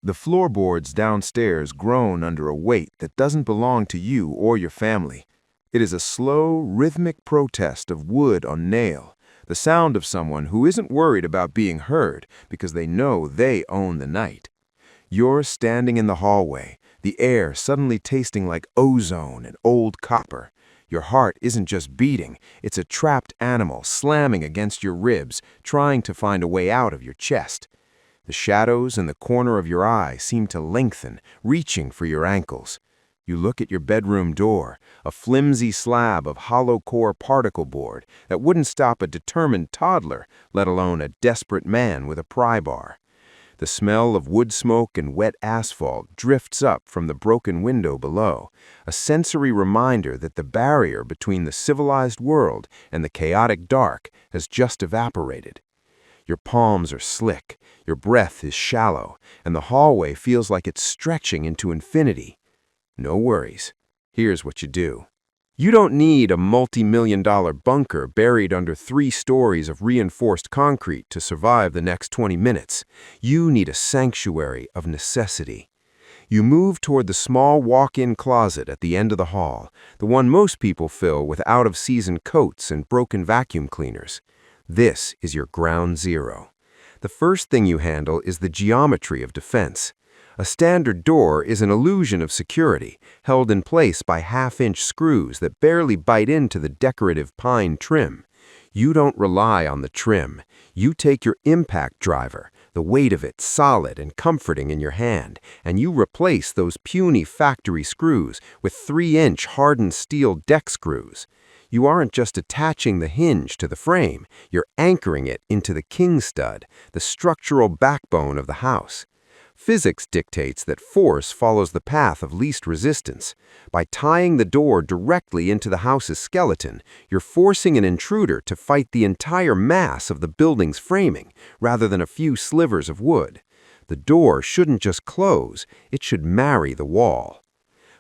The floorboards downstairs groan under a weight that doesn't belong to you or your family. It is a slow, rhythmic protest of wood on nail, the sound of someone who isn't worried about being heard because they know they own the night. You're standing in the hallway, the air suddenly tasting like ozone and old copper. Your heart isn't just beating, it's a trapped animal slamming against your ribs, trying to find a way out of your chest. The shadows in the corner of your eye seem to lengthen, reaching for your ankles. You look at your bedroom door, a flimsy slab of hollow-core particle board that wouldn't stop a determined toddler, let alone a desperate man with a pry bar. The smell of wood smoke and wet asphalt drifts up from the broken window below, a sensory reminder that the barrier between the civilized world and the chaotic dark has just evaporated. Your palms are slick, your breath is shallow, and the hallway feels like it's stretching into infinity. No worries. Here's what you do. You don't need a multi-million-dollar bunker buried under 3 stories of reinforced concrete to survive the next 20 minutes. You need a sanctuary of necessity. You move toward the small walk-in closet at the end of the hall, the one most people fill with out-of-season coats and broken vacuum cleaners. This is your ground zero. The first thing you handle is the geometry of defense. A standard door is an illusion of security, held in place by half-inch screws that barely bite into the decorative pine trim. You don't rely on the trim. You take your impact driver, the weight of it solid and comforting in your hand, and you replace those puny factory screws with 3-inch hardened steel deck screws. You aren't just attaching the hinge to the frame, you're anchoring it into the king stud, the structural backbone of the house. Physics dictates that force follows the path of least resistance. By tying the door directly into the house's skeleton, you're forcing an intruder to fight the entire mass of the building's framing, rather than a few slivers of wood. The door shouldn't just close, it should marry the wall.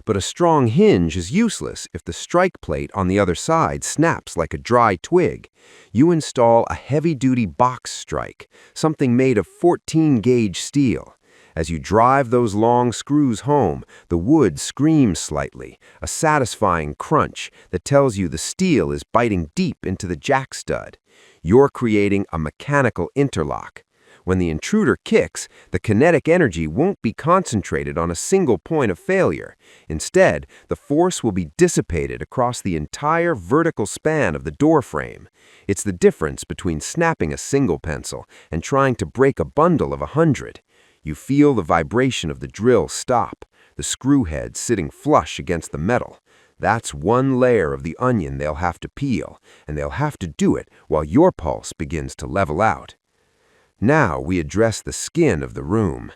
But a strong hinge is useless if the strike plate on the other side snaps like a dry twig. You install a heavy-duty box strike, something made of 14-gauge steel. As you drive those long screws home, the wood screams slightly, a satisfying crunch that tells you the steel is biting deep into the jack stud. You're creating a mechanical interlock. When the intruder kicks, the kinetic energy won't be concentrated on a single point of failure. Instead, the force will be dissipated across the entire vertical span of the door frame. It's the difference between snapping a single pencil and trying to break a bundle of 100. You feel the vibration of the drill stop, the screw head sitting flush against the metal. That's one layer of the onion they'll have to peel, and they'll have to do it while your pulse begins to level out. Now we address the skin of the room.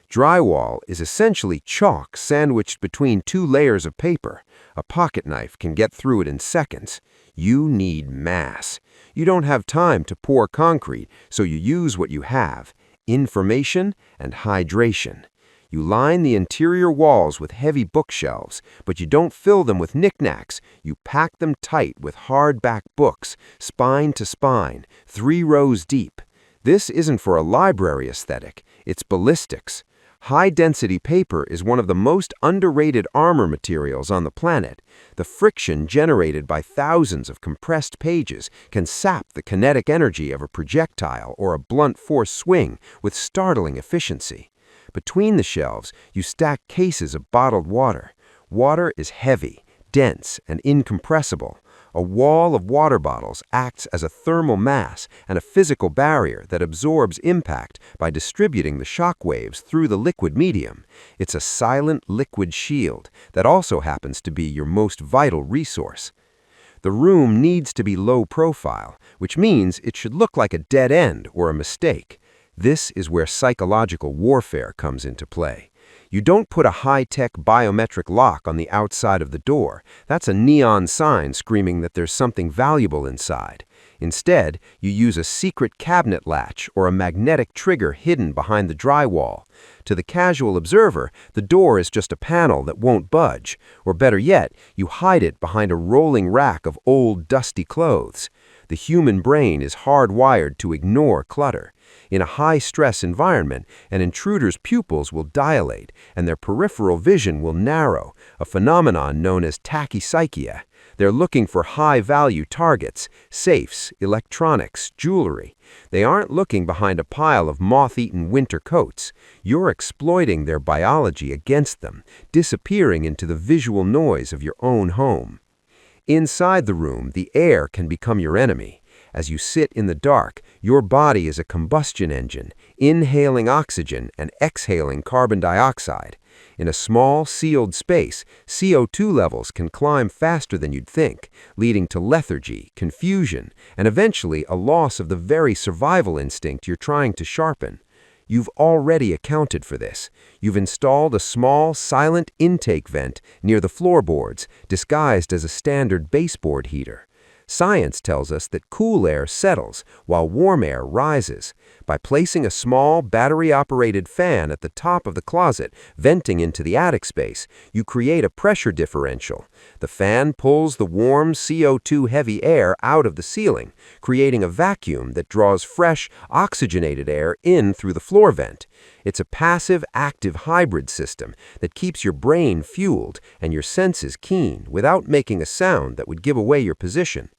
Drywall is essentially chalk sandwiched between 2 layers of paper. A pocket knife can get through it in seconds. You need mass. You don't have time to pour concrete, so you use what you have: information and hydration. You line the interior walls with heavy bookshelves, but you don't fill them with knickknacks. You pack them tight with hardback books, spine to spine, 3 rows deep. This isn't for a library aesthetic, it's ballistics. High-density paper is one of the most underrated armor materials on the planet. The friction generated by thousands of compressed pages can sap the kinetic energy of a projectile or a blunt force swing with startling efficiency. Between the shelves, you stack cases of bottled water. Water is heavy, dense, and incompressible. A wall of water bottles acts as a thermal mass and a physical barrier that absorbs impact by distributing the shock waves through the liquid medium. It's a silent liquid shield that also happens to be your most vital resource. The room needs to be low profile, which means it should look like a dead end or a mistake. This is where psychological warfare comes into play. You don't put a high-tech biometric lock on the outside of the door. That's a neon sign screaming that there's something valuable inside. Instead, you use a secret cabinet latch or a magnetic trigger hidden behind the drywall. To the casual observer, the door is just a panel that won't budge. Or better yet, you hide it behind a rolling rack of old, dusty clothes. The human brain is hardwired to ignore clutter. In a high-stress environment, an intruder's pupils will dilate and their peripheral vision will narrow, a phenomenon known as tachypsychia. They're looking for high-value targets, safes, electronics, jewelry. They aren't looking behind a pile of moth-eaten winter coats. You're exploiting their biology against them, disappearing into the visual noise of your own home. Inside the room, the air can become your enemy. As you sit in the dark, your body is a combustion engine, inhaling oxygen and exhaling carbon dioxide. In a small, sealed space, CO2 levels can climb faster than you'd think, leading to lethargy, confusion, and eventually a loss of the very survival instinct you're trying to sharpen. You've already accounted for this. You've installed a small, silent intake vent near the floorboards, disguised as a standard baseboard heater. Science tells us that cool air settles while warm air rises. By placing a small, battery-operated fan at the top of the closet, venting into the attic space, you create a pressure differential. The fan pulls the warm, CO2-heavy air out of the ceiling, creating a vacuum that draws fresh, oxygenated air in through the floor vent. It's a passive-active hybrid system that keeps your brain fueled and your senses keen without making a sound that would give away your position.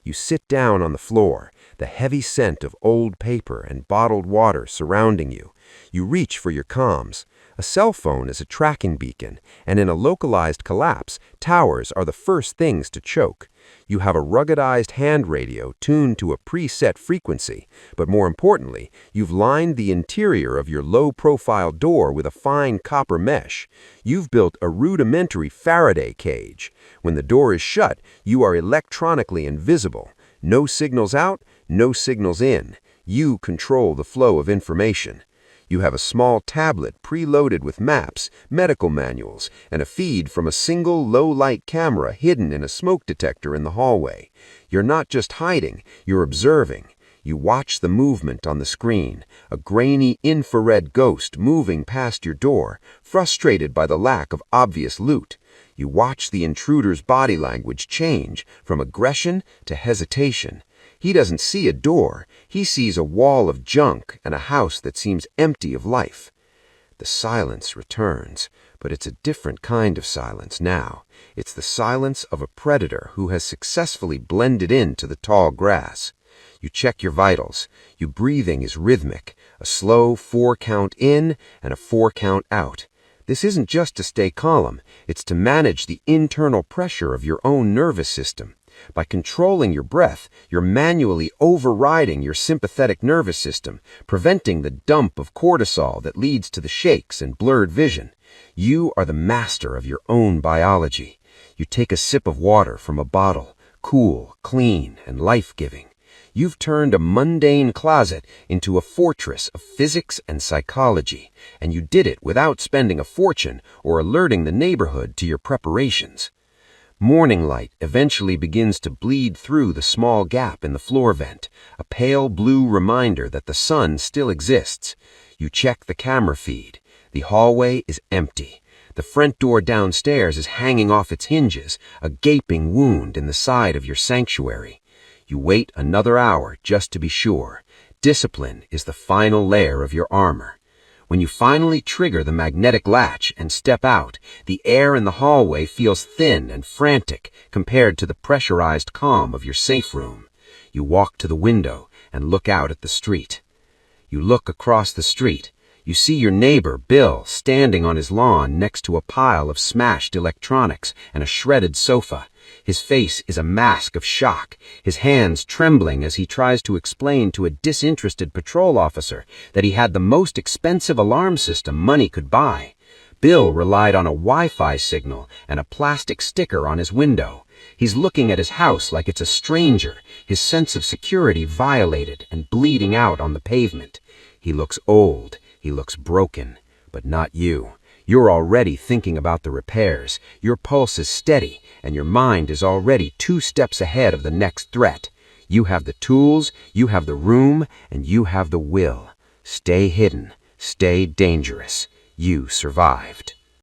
You sit down on the floor, the heavy scent of old paper and bottled water surrounding you. You reach for your comms. A cell phone is a tracking beacon, and in a localized collapse, towers are the first things to choke. You have a ruggedized hand radio tuned to a preset frequency, but more importantly, you've lined the interior of your low-profile door with a fine copper mesh. You've built a rudimentary Faraday cage. When the door is shut, you are electronically invisible. No signals out, no signals in. You control the flow of information. You have a small tablet preloaded with maps, medical manuals, and a feed from a single low-light camera hidden in a smoke detector in the hallway. You're not just hiding, you're observing. You watch the movement on the screen, a grainy infrared ghost moving past your door, frustrated by the lack of obvious loot. You watch the intruder's body language change from aggression to hesitation. He doesn't see a door, he sees a wall of junk and a house that seems empty of life. The silence returns, but it's a different kind of silence now. It's the silence of a predator who has successfully blended into the tall grass. You check your vitals. Your breathing is rhythmic, a slow 4-count in and a 4-count out. This isn't just to stay calm, it's to manage the internal pressure of your own nervous system. By controlling your breath, you're manually overriding your sympathetic nervous system, preventing the dump of cortisol that leads to the shakes and blurred vision. You are the master of your own biology. You take a sip of water from a bottle, cool, clean, and life-giving. You've turned a mundane closet into a fortress of physics and psychology, and you did it without spending a fortune or alerting the neighborhood to your preparations. Morning light eventually begins to bleed through the small gap in the floor vent, a pale blue reminder that the sun still exists. You check the camera feed. The hallway is empty. The front door downstairs is hanging off its hinges, a gaping wound in the side of your sanctuary. You wait another hour just to be sure. Discipline is the final layer of your armor. When you finally trigger the magnetic latch and step out, the air in the hallway feels thin and frantic compared to the pressurized calm of your safe room. You walk to the window and look out at the street. You look across the street. You see your neighbor, Bill, standing on his lawn next to a pile of smashed electronics and a shredded sofa. His face is a mask of shock, his hands trembling as he tries to explain to a disinterested patrol officer that he had the most expensive alarm system money could buy. Bill relied on a Wi-Fi signal and a plastic sticker on his window. He's looking at his house like it's a stranger, his sense of security violated and bleeding out on the pavement. He looks old, he looks broken, but not you. You're already thinking about the repairs, your pulse is steady, and your mind is already 2 steps ahead of the next threat. You have the tools, you have the room, and you have the will. Stay hidden, stay dangerous. You survived.